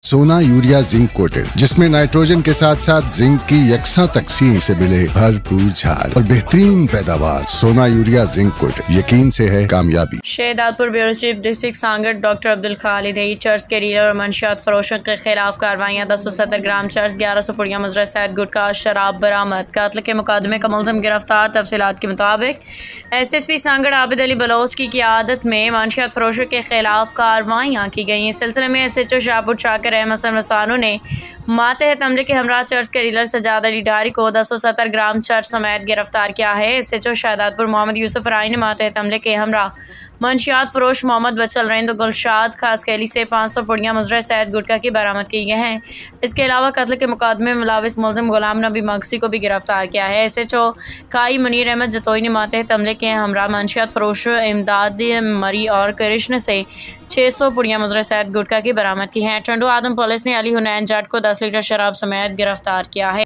सोना urea zinc coated, जिसमें nitrogen के साथ साथ जिंक की यकसा तकसीम से मिले भरपूर झाड़ और बेहतरीन पैदावार। सोना यूरिया जिंक कोटेड, यकीन से है कामयाबी। Shahdadpur bureau chief district Sanghar doctor Abdul Khalid है चर्च के डीलर और मंशियात फरोशों के खिलाफ कार्रवाइयाँ। 1070 ग्राम चर्च, 1100 पुड़िया मुजरा सैद गुटखा शराब बरामद। कत्ल के मुकदमे का मुलजिम गिरफ्तार। तफसीलात के मुताबिक SSP सांगड़ आबिद अली बलोच की क़ियादत में मंशियात फरोशों के खिलाफ कार्रवाइयाँ की गई। इस सिलसिले में SHO शाहपुर शाकिर अहमद सनवसानो ने मातहत हमले के हमरा चर्च के डीलर सजाद अली डारी को 1070 ग्राम चर्च समेत गिरफ्तार किया है। SHO शहदादपुर मोहम्मद यूसुफ राय ने मातहत हमले के हमरा मंशियात फरोश मोहम्मद बचल रहिंद गुलशाद खास कैली से 500 पुड़िया मुजरा सैद गुटखा की बरामद की गए हैं। इसके अलावा कत्ल के मुकदमे में मुलविस मुलजिम गुलाम नबी मगसी को भी गिरफ्तार किया है। SHO काई मुनीर अहमद जतोई ने मातहत हमले के हमरा मंशियात फरोश इमदाद मरी और कृष्ण से 600 पुड़िया मुजरा सैद गुटखा की बरामद की हैं। टंडो आदम पुलिस ने अली हुनैन जट को 10 लीटर शराब समेत गिरफ्तार किया है।